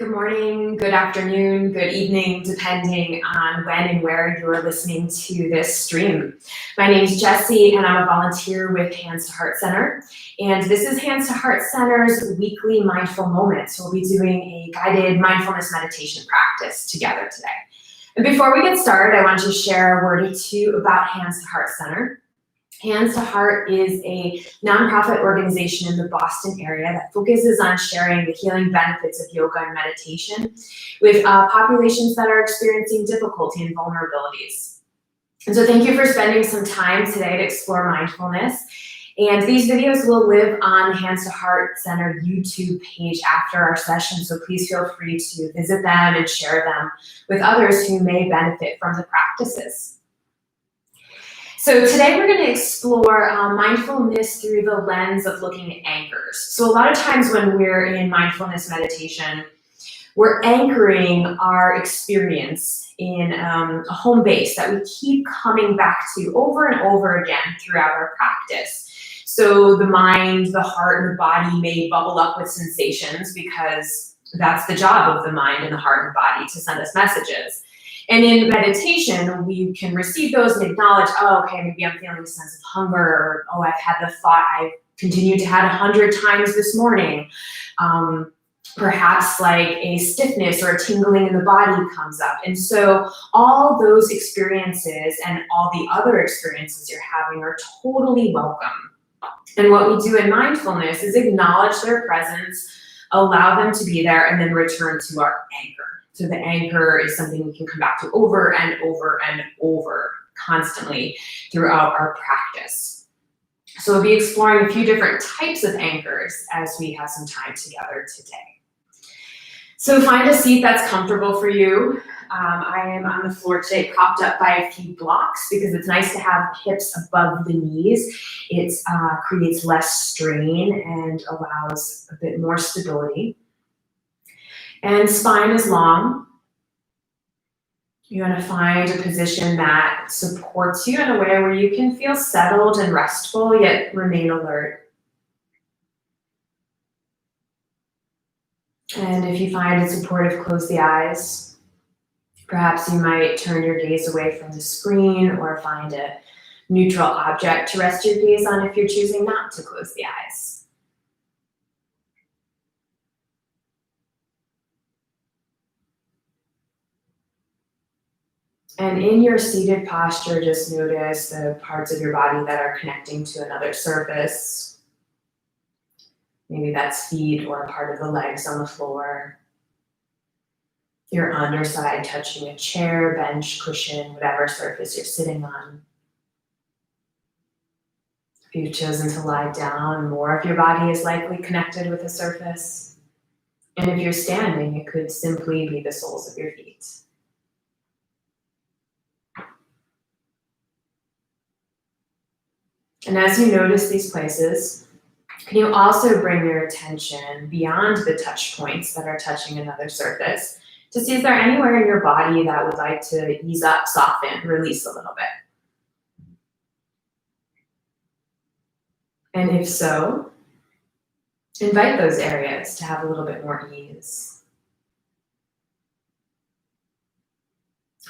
Good morning, good afternoon, good evening, depending on when and where you are listening to this stream. My name is Jessi, and I'm a volunteer with Hands to Heart Center. And this is Hands to Heart Center's weekly mindful moments. We'll be doing a guided mindfulness meditation practice together today. And before we get started, I want to share a word or two about Hands to Heart Center. Hands to Heart is a nonprofit organization in the Boston area that focuses on sharing the healing benefits of yoga and meditation with populations that are experiencing difficulty and vulnerabilities. And so thank you for spending some time today to explore mindfulness. And these videos will live on Hands to Heart Center YouTube page after our session, so please feel free to visit them and share them with others who may benefit from the practices. So today we're going to explore mindfulness through the lens of looking at anchors. So a lot of times when we're in mindfulness meditation, we're anchoring our experience in a home base that we keep coming back to over and over again throughout our practice. So the mind, the heart, and the body may bubble up with sensations because that's the job of the mind and the heart and body, to send us messages. And in meditation, we can receive those and acknowledge, oh, okay, maybe I'm feeling a sense of hunger, or, oh, I've had the thought I've continued to have 100 times this morning. Perhaps like a stiffness or a tingling in the body comes up. And so all those experiences and all the other experiences you're having are totally welcome. And what we do in mindfulness is acknowledge their presence, allow them to be there, and then return to our anchor. So the anchor is something we can come back to over and over and over constantly throughout our practice. So we'll be exploring a few different types of anchors as we have some time together today. So find a seat that's comfortable for you. I am on the floor today, propped up by a few blocks because it's nice to have hips above the knees. It creates less strain and allows a bit more stability. And spine is long. You want to find a position that supports you in a way where you can feel settled and restful, yet remain alert. And if you find it supportive, close the eyes. Perhaps you might turn your gaze away from the screen or find a neutral object to rest your gaze on if you're choosing not to close the eyes. And in your seated posture, just notice the parts of your body that are connecting to another surface. Maybe that's feet or a part of the legs on the floor. Your underside touching a chair, bench, cushion, whatever surface you're sitting on. If you've chosen to lie down, more of your body is likely connected with the surface. And if you're standing, it could simply be the soles of your feet. And as you notice these places, can you also bring your attention beyond the touch points that are touching another surface to see if there anywhere in your body that would like to ease up, soften, release a little bit? And if so, invite those areas to have a little bit more ease.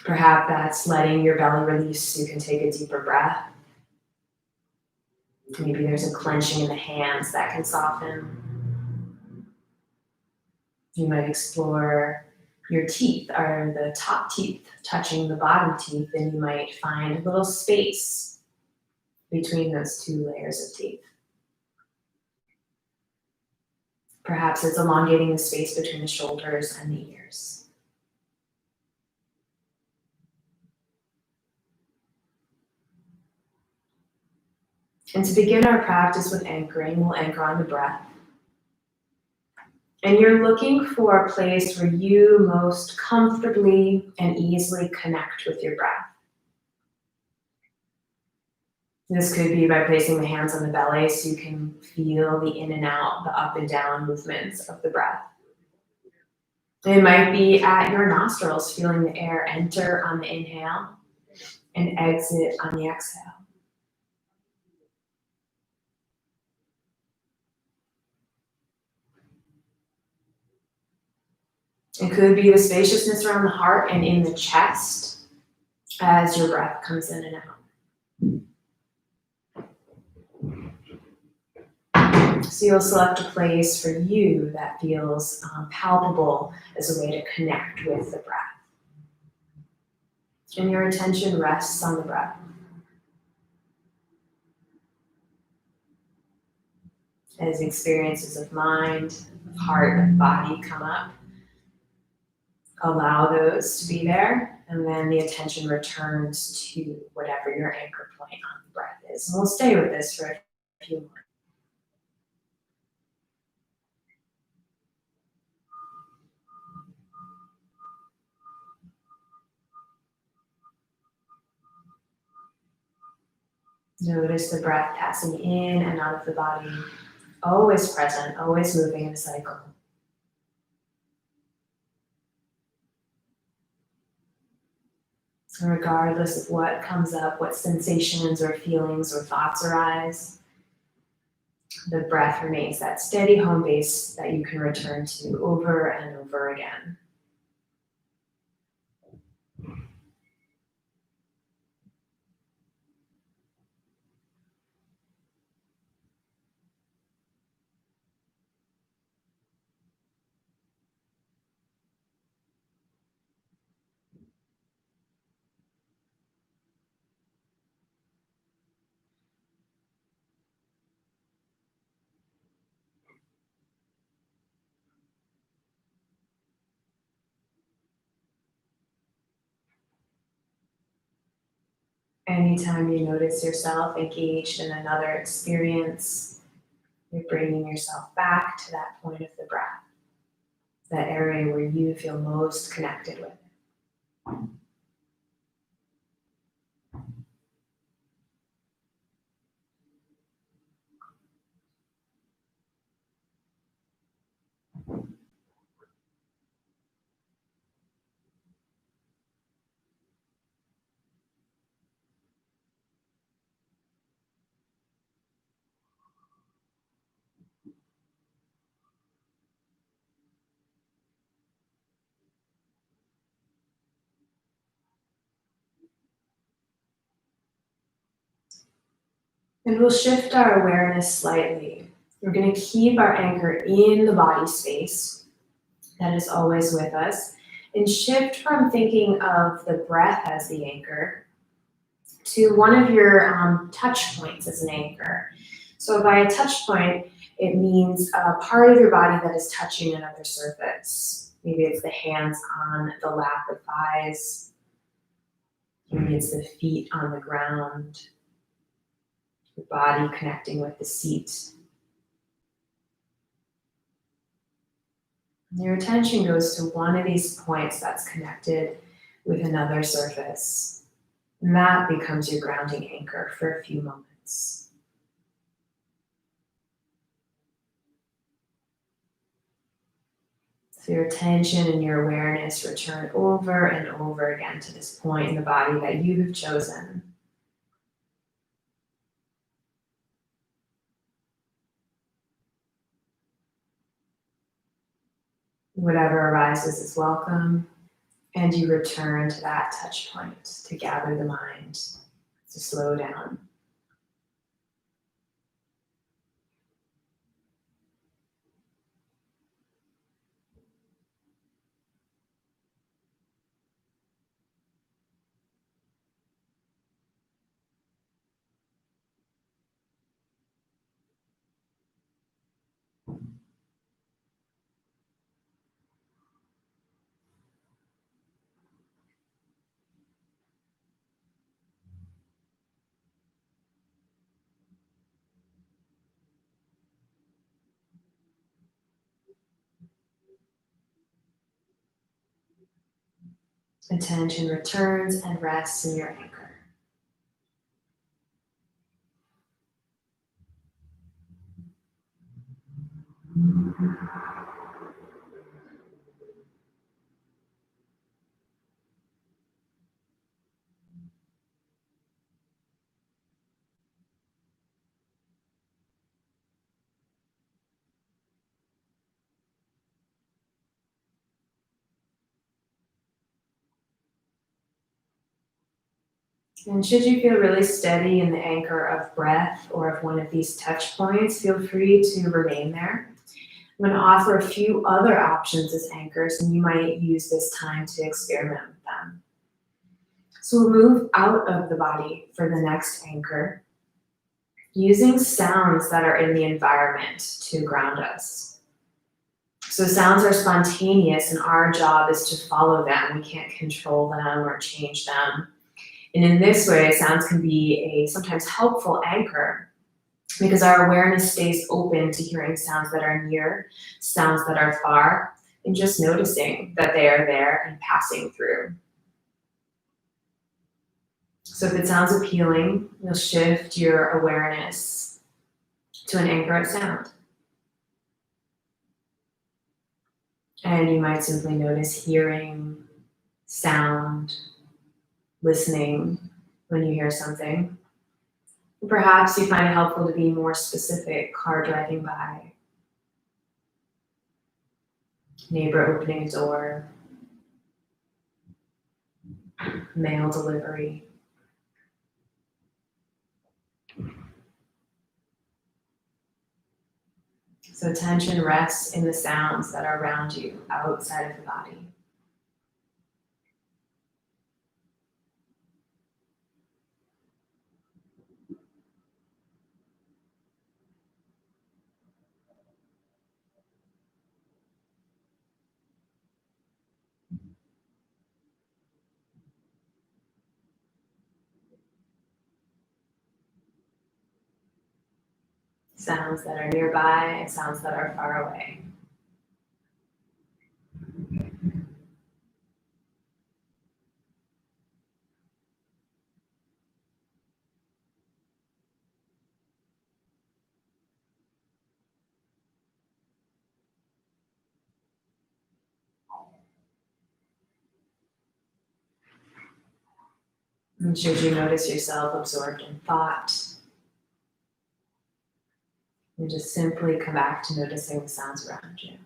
Perhaps that's letting your belly release so you can take a deeper breath. Maybe there's a clenching in the hands that can soften. You might explore your teeth, or the top teeth touching the bottom teeth, and you might find a little space between those two layers of teeth. Perhaps it's elongating the space between the shoulders and the ears. And to begin our practice with anchoring, we'll anchor on the breath. And you're looking for a place where you most comfortably and easily connect with your breath. This could be by placing the hands on the belly so you can feel the in and out, the up and down movements of the breath. It might be at your nostrils, feeling the air enter on the inhale and exit on the exhale. It could be the spaciousness around the heart and in the chest as your breath comes in and out. So you'll select a place for you that feels palpable as a way to connect with the breath. And your attention rests on the breath. As experiences of mind, of heart, of body come up, allow those to be there, and then the attention returns to whatever your anchor point on the breath is. And we'll stay with this for a few more. Notice the breath passing in and out of the body, always present, always moving in a cycle. And regardless of what comes up, what sensations or feelings or thoughts arise, the breath remains that steady home base that you can return to over and over again. Anytime you notice yourself engaged in another experience, you're bringing yourself back to that point of the breath, that area where you feel most connected with it. And we'll shift our awareness slightly. We're going to keep our anchor in the body space that is always with us, and shift from thinking of the breath as the anchor to one of your touch points as an anchor. So by a touch point, it means a part of your body that is touching another surface. Maybe it's the hands on the lap or thighs. Maybe it's the feet on the ground. Your body connecting with the seat. And your attention goes to one of these points that's connected with another surface. And that becomes your grounding anchor for a few moments. So your attention and your awareness return over and over again to this point in the body that you have chosen. Whatever arises is welcome, and you return to that touch point to gather the mind, to slow down. Attention returns and rests in your anchor. And should you feel really steady in the anchor of breath or of one of these touch points, feel free to remain there. I'm going to offer a few other options as anchors, and you might use this time to experiment with them. So we'll move out of the body for the next anchor, using sounds that are in the environment to ground us. So sounds are spontaneous, and our job is to follow them. We can't control them or change them. And in this way, sounds can be a sometimes helpful anchor because our awareness stays open to hearing sounds that are near, sounds that are far, and just noticing that they are there and passing through. So if it sounds appealing, you'll shift your awareness to an anchor of sound. And you might simply notice hearing, sound, listening when you hear something. Perhaps you find it helpful to be more specific: car driving by, neighbor opening a door, mail delivery. So attention rests in the sounds that are around you, outside of the body. Sounds that are nearby and sounds that are far away. And should you notice yourself absorbed in thought, you just simply come back to noticing the sounds around you.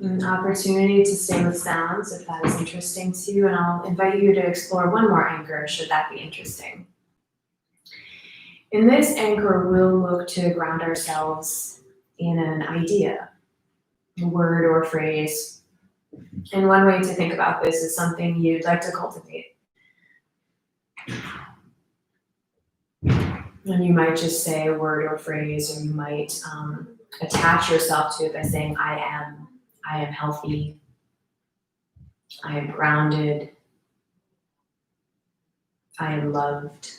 An opportunity to stay with sounds if that is interesting to you, and I'll invite you to explore one more anchor should that be interesting. In this anchor, we'll look to ground ourselves in an idea, a word or phrase. And one way to think about this is something you'd like to cultivate. And you might just say a word or phrase, or you might attach yourself to it by saying, I am healthy, I am grounded, I am loved,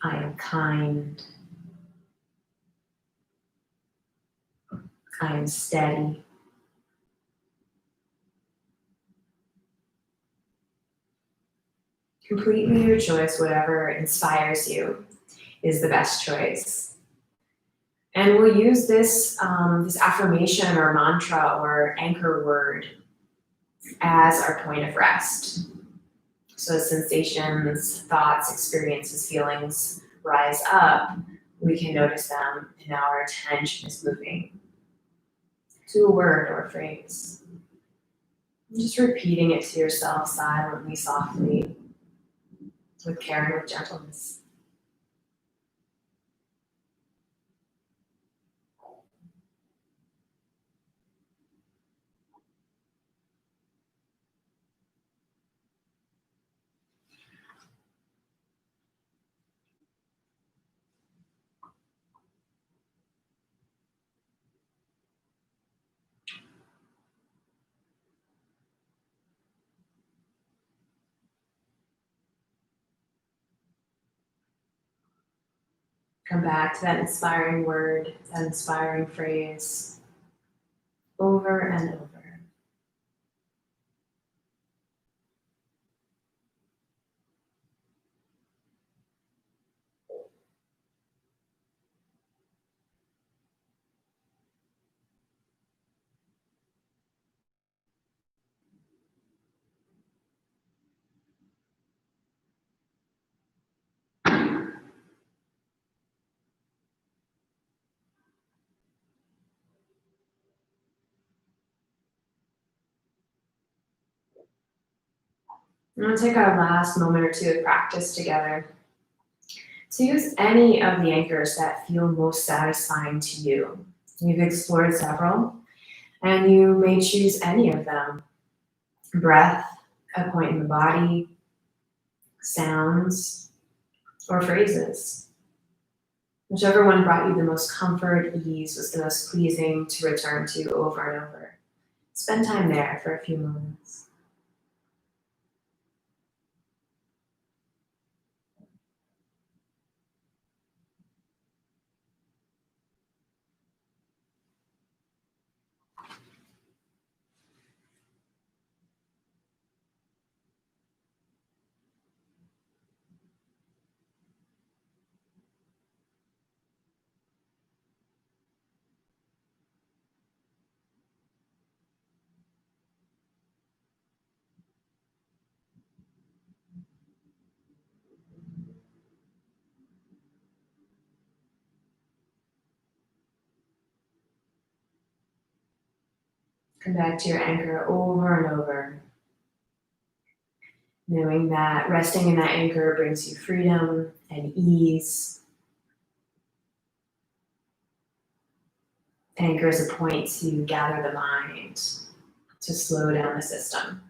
I am kind, I am steady. Completely your choice, whatever inspires you is the best choice. And we'll use this affirmation or mantra or anchor word as our point of rest. So sensations, thoughts, experiences, feelings rise up, we can notice them, and now our attention is moving to a word or a phrase. Just repeating it to yourself silently, softly, with care and with gentleness. Come back to that inspiring word, that inspiring phrase, over and over. I'm going to take our last moment or two of practice together to use any of the anchors that feel most satisfying to you. You've explored several, and you may choose any of them. Breath, a point in the body, sounds, or phrases. Whichever one brought you the most comfort, ease, was the most pleasing to return to over and over. Spend time there for a few moments. Come back to your anchor over and over, knowing that resting in that anchor brings you freedom and ease. Anchor is a point to gather the mind, to slow down the system.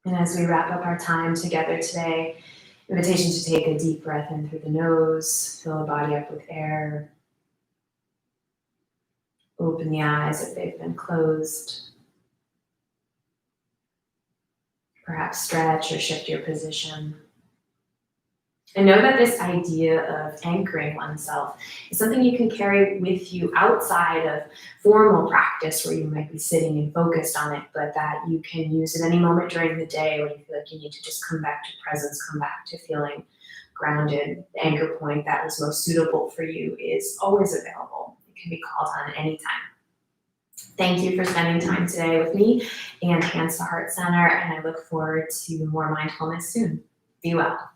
And as we wrap up our time together today, invitation to take a deep breath in through the nose, fill the body up with air. Open the eyes if they've been closed. Perhaps stretch or shift your position. And know that this idea of anchoring oneself is something you can carry with you outside of formal practice where you might be sitting and focused on it, but that you can use at any moment during the day when you feel like you need to just come back to presence, come back to feeling grounded. The anchor point that was most suitable for you is always available. It can be called on anytime. Thank you for spending time today with me and Hands to Heart Center, and I look forward to more mindfulness soon. Be well.